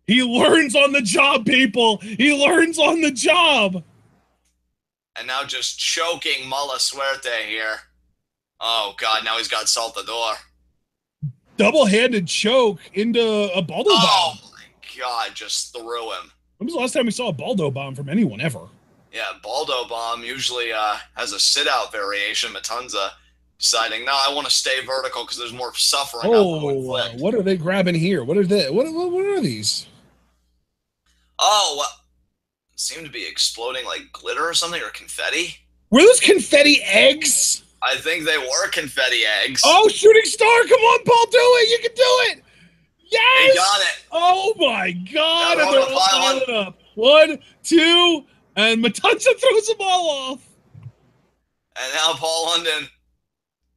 He learns on the job, people. He learns on the job. And now just choking Mala Suerte here. Oh, God, now he's got Saltador. Double-handed choke into a Baldo bomb. Oh, my God, just threw him. When was the last time we saw a Baldo bomb from anyone ever? Yeah, Baldo bomb usually has a sit-out variation. Matanza deciding, no, I want to stay vertical because there's more suffering. Oh, what are they grabbing here? What are they? What are these? Oh, well, seem to be exploding like glitter or something, or confetti. Were those confetti eggs? I think they were confetti eggs. Oh, shooting star! Come on, Paul, do it! You can do it! Yes! He got it! Oh my God! And they're all piling up. 1, 2, and Matanza throws them all off. And now Paul London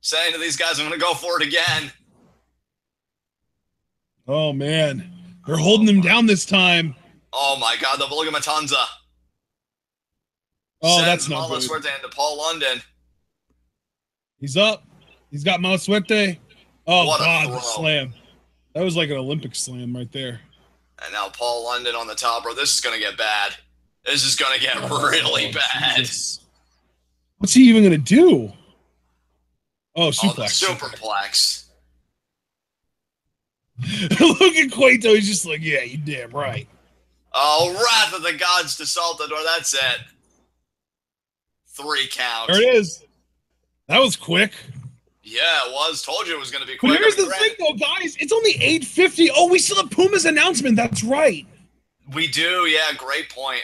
saying to these guys, "I'm going to go for it again." Oh man, they're holding him down this time. Oh my God! The look at Matanza. Oh, that's not good. Mala Suerte into Paul London. He's up. He's got Mala Suerte. Oh, what God, the slam. That was like an Olympic slam right there. And now Paul London on the top, bro. This is going to get bad. This is going to get really bad. Jesus. What's he even going to do? Oh, suplex. Oh, superplex. Look at Cueto. He's just like, yeah, you damn right. Oh, Wrath of the Gods to Saltador. That's it. 3 count. There it is. That was quick. Yeah, it was. Told you it was going to be quick. But here's the thing, though, guys. It's only 8:50. Oh, we still have Puma's announcement. That's right. We do. Yeah, great point.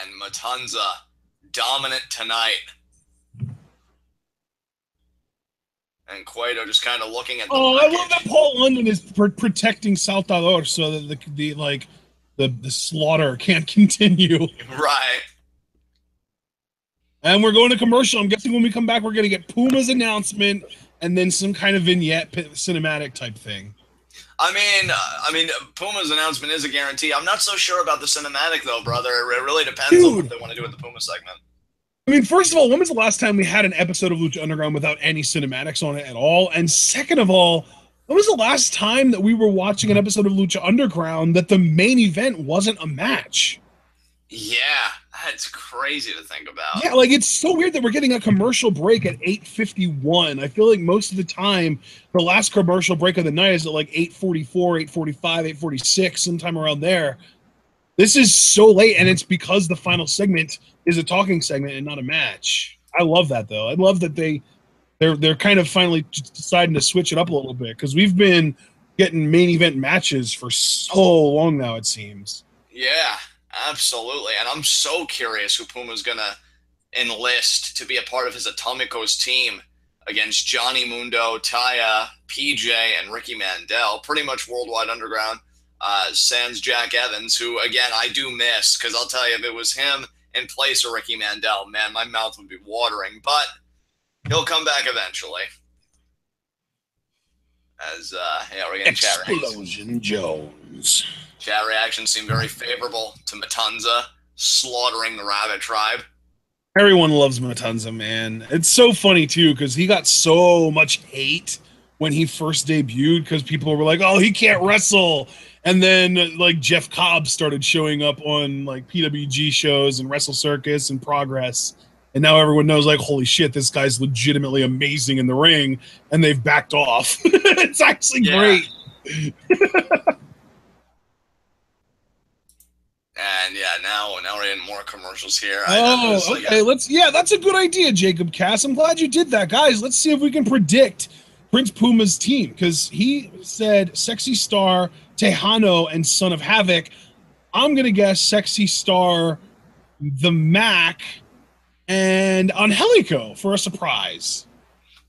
And Matanza, dominant tonight. And Cueto just kind of looking at the I love that Paul London is protecting Saltador so that the slaughter can't continue. Right. And we're going to commercial. I'm guessing when we come back, we're going to get Puma's announcement and then some kind of vignette cinematic type thing. I mean, Puma's announcement is a guarantee. I'm not so sure about the cinematic, though, brother. It really depends on what they want to do with the Puma segment. I mean, first of all, when was the last time we had an episode of Lucha Underground without any cinematics on it at all? And second of all, when was the last time that we were watching an episode of Lucha Underground that the main event wasn't a match? Yeah, that's crazy to think about. Yeah, like it's so weird that we're getting a commercial break at 8:51. I feel like most of the time, the last commercial break of the night is at like 8:44, 8:45, 8:46, sometime around there. This is so late, and it's because the final segment is a talking segment and not a match. I love that though. I love that they're kind of finally deciding to switch it up a little bit because we've been getting main event matches for so long now, it seems. Yeah, absolutely. And I'm so curious who Puma's gonna enlist to be a part of his Atomicos team against Johnny Mundo, Taya, PJ, and Ricky Mandel. Pretty much Worldwide Underground. Sans Jack Evans, who again I do miss because I'll tell you, if it was him in place of Ricky Mandel, man, my mouth would be watering. But he'll come back eventually. As yeah, we're getting chat reactions. Explosion Jones. Chat reactions seem very favorable to Matanza slaughtering the Rabbit Tribe. Everyone loves Matanza, man. It's so funny too because he got so much hate when he first debuted because people were like, "Oh, he can't wrestle," and then like Jeff Cobb started showing up on like PWG shows and Wrestle Circus and Progress, and now everyone knows like, "Holy shit, this guy's legitimately amazing in the ring," and they've backed off. It's actually great. And yeah, now we're getting more commercials here. Okay. That's a good idea, Jacob Cass. I'm glad you did that, guys. Let's see if we can predict Prince Puma's team because he said Sexy Star, Tejano, and Son of Havoc. I'm gonna guess Sexy Star, the Mac, and Angelico for a surprise.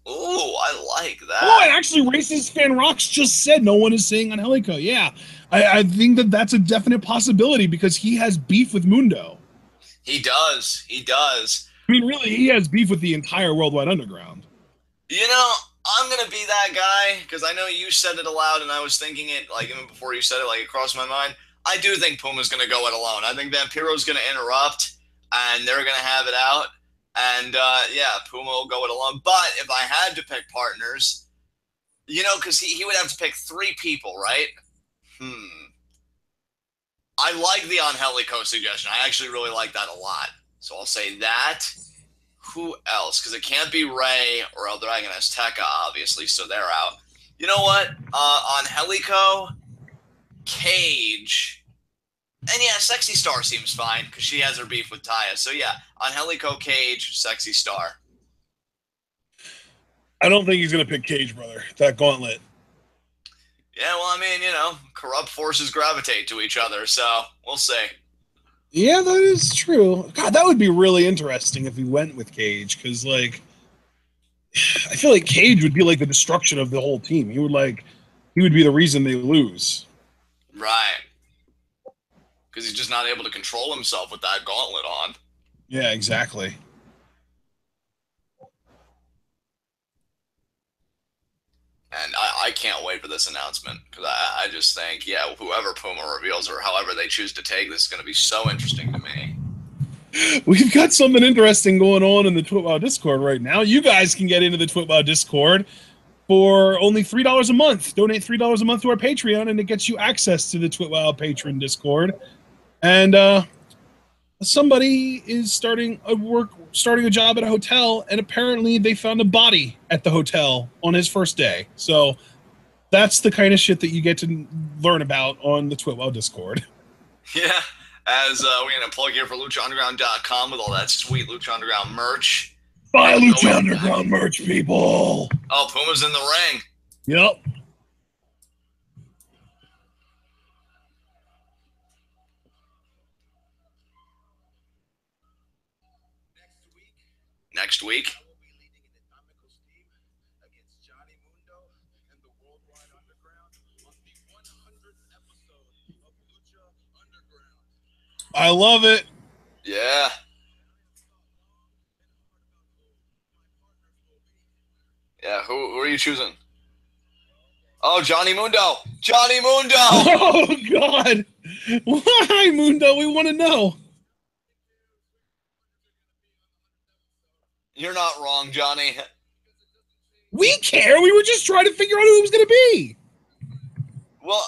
Ooh, I like that. Oh, and actually, Racist Fan Rocks just said no one is saying Angelico. Yeah, I think that's a definite possibility because he has beef with Mundo. He does. I mean, really, he has beef with the entire Worldwide Underground. You know, I'm going to be that guy because I know you said it aloud and I was thinking it, like, even before you said it, like, it crossed my mind. I do think Puma's going to go it alone. I think Vampiro's going to interrupt and they're going to have it out. And, yeah, Puma will go it alone. But if I had to pick partners, you know, because he would have to pick 3 people, right? I like the Angelico suggestion. I actually really like that a lot. So I'll say that. Who else? Because it can't be Ray or El Dragon Azteca, obviously, so they're out. You know what? Angelico, Cage, and yeah, Sexy Star seems fine because she has her beef with Taya. So yeah, Angelico, Cage, Sexy Star. I don't think he's going to pick Cage, brother. That gauntlet. Yeah, well, I mean, you know, corrupt forces gravitate to each other, so we'll see. Yeah, that is true. God, that would be really interesting if he went with Cage, because, like, I feel like Cage would be, like, the destruction of the whole team. He would be the reason they lose. Right. Because he's just not able to control himself with that gauntlet on. Yeah, exactly. And I can't wait for this announcement because I just think, yeah, whoever Puma reveals or however they choose to take this is going to be so interesting to me. We've got something interesting going on in the TWitWoW Discord right now. You guys can get into the TWitWoW Discord for only $3 a month. Donate $3 a month to our Patreon, and it gets you access to the TWitWoW Patreon Discord. And somebody is starting a job at a hotel, and apparently they found a body at the hotel on his first day. So that's the kind of shit that you get to learn about on the TWitWoW Discord. Yeah, as we're going to plug here for LuchaUnderground.com with all that sweet Lucha Underground merch. Buy Lucha Underground merch, people! Oh, Puma's in the ring. Yep. Next week. I love it. Yeah. Yeah, who are you choosing? Oh, Johnny Mundo. Johnny Mundo. Oh, God. Why, Mundo? We want to know. You're not wrong, Johnny. We care. We were just trying to figure out who it was going to be. Well,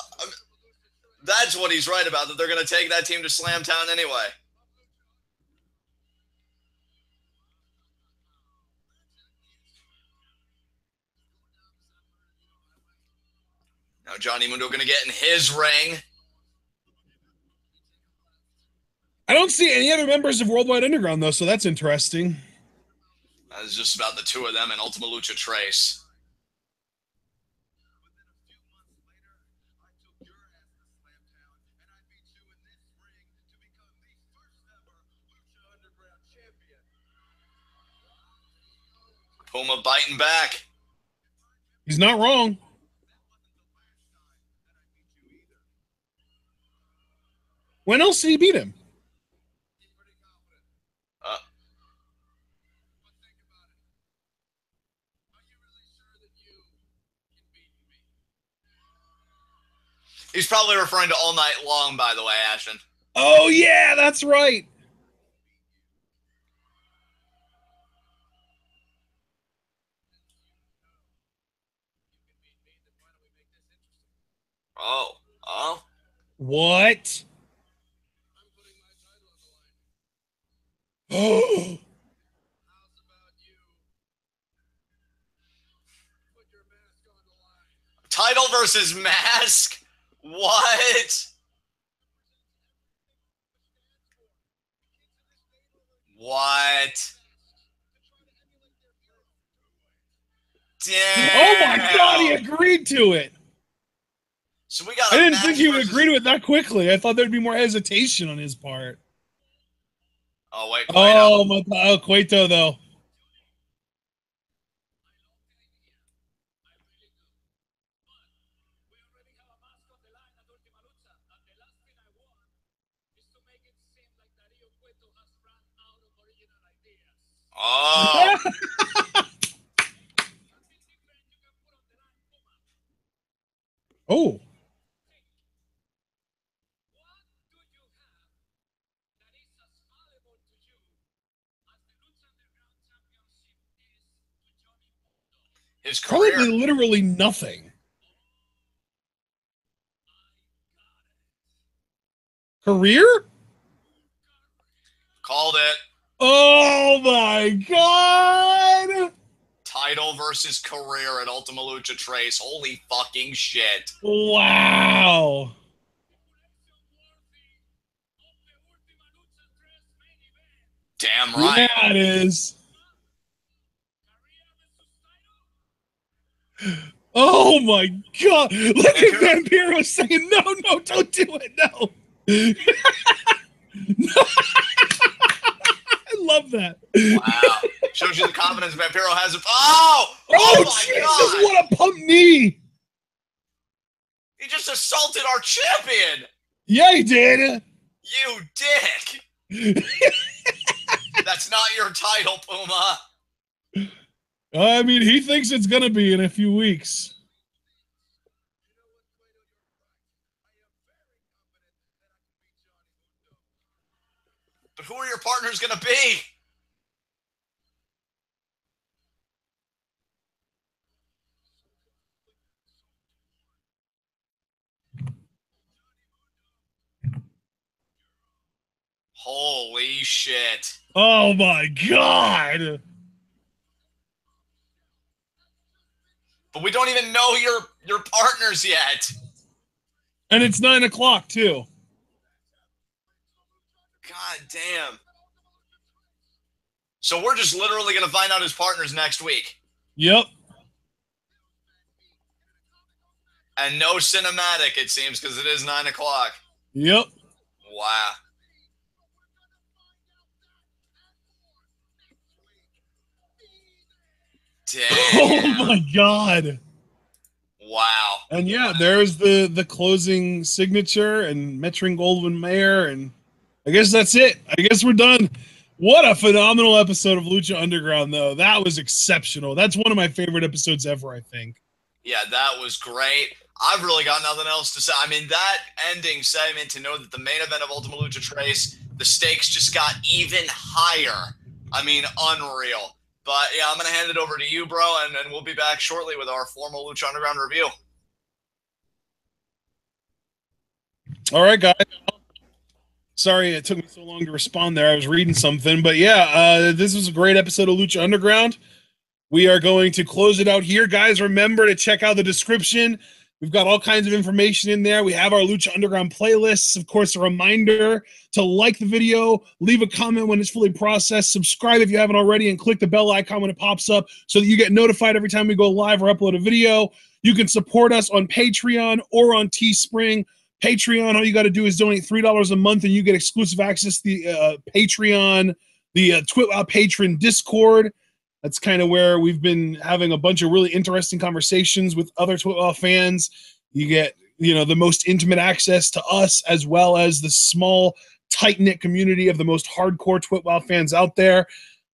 that's what he's right about, that they're going to take that team to Slamtown anyway. Now Johnny Mundo going to get in his ring. I don't see any other members of Worldwide Underground, though, so that's interesting. It's just about the two of them and Ultima Lucha Trace. Puma biting back. He's not wrong. When else did he beat him? He's probably referring to All Night Long, by the way, Ashton. Oh, yeah, that's right. Oh. What? Oh. Title versus mask? What? What? Damn. Oh my God, he agreed to it. So we got. I didn't think he would agree to it that quickly. I thought there'd be more hesitation on his part. Oh wait. Cueto. Oh, Cueto though. Oh. Oh. His career. Probably literally nothing. Career? Called it. Oh my God. Title versus career at Ultima Lucha Trace. Holy fucking shit. Wow. Damn right. Yeah, it is. Oh my God. Look at Vampiro saying, no, don't do it. No. No. I love that. Wow. Shows you the confidence Vampiro has. Oh my Jesus, God. What a pump knee. He just assaulted our champion. Yeah, he did. You dick. That's not your title, Puma. I mean, he thinks it's going to be in a few weeks. But who are your partners going to be? Holy shit. Oh my God. But we don't even know your partners yet. And it's 9 o'clock too. God damn. So we're just literally going to find out his partners next week. Yep. And no cinematic, it seems, because it is 9 o'clock. Yep. Wow. Damn. Oh my God. Wow. And yeah, there's the closing signature and Metrin Goldwyn Mayer, and I guess that's it. I guess we're done. What a phenomenal episode of Lucha Underground, though. That was exceptional. That's one of my favorite episodes ever, I think. Yeah, that was great. I've really got nothing else to say. I mean, that ending segment, to know that the main event of Ultima Lucha Trace, the stakes just got even higher. I mean, unreal. But yeah, I'm going to hand it over to you, bro, and we'll be back shortly with our formal Lucha Underground review. All right, guys. Sorry it took me so long to respond there. I was reading something. But yeah, this was a great episode of Lucha Underground. We are going to close it out here. Guys, remember to check out the description. We've got all kinds of information in there. We have our Lucha Underground playlists. Of course, a reminder to like the video, leave a comment when it's fully processed, subscribe if you haven't already, and click the bell icon when it pops up so that you get notified every time we go live or upload a video. You can support us on Patreon or on Teespring. Patreon, all you got to do is donate $3 a month and you get exclusive access to the Patreon, the TWitWoW patron Discord. That's kind of where we've been having a bunch of really interesting conversations with other TWitWoW fans. You get, the most intimate access to us, as well as the small, tight-knit community of the most hardcore TWitWoW fans out there.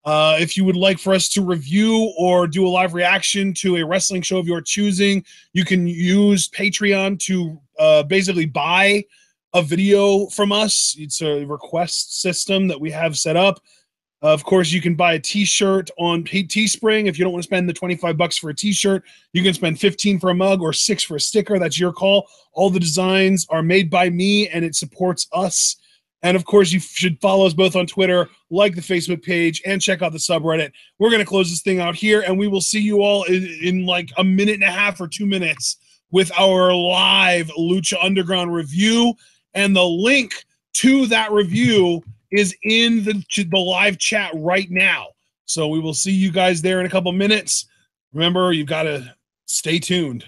If you would like for us to review or do a live reaction to a wrestling show of your choosing, you can use Patreon to basically buy a video from us. It's a request system that we have set up. Of course, you can buy a t-shirt on Teespring. If you don't want to spend the $25 for a t-shirt, you can spend $15 for a mug or $6 for a sticker. That's your call. All the designs are made by me, and it supports us. And of course, you should follow us both on Twitter, like the Facebook page, and check out the subreddit. We're going to close this thing out here, and we will see you all in like a minute and a half or 2 minutes with our live Lucha Underground review. And the link to that review is in the live chat right now. So we will see you guys there in a couple minutes. Remember, you've got to stay tuned.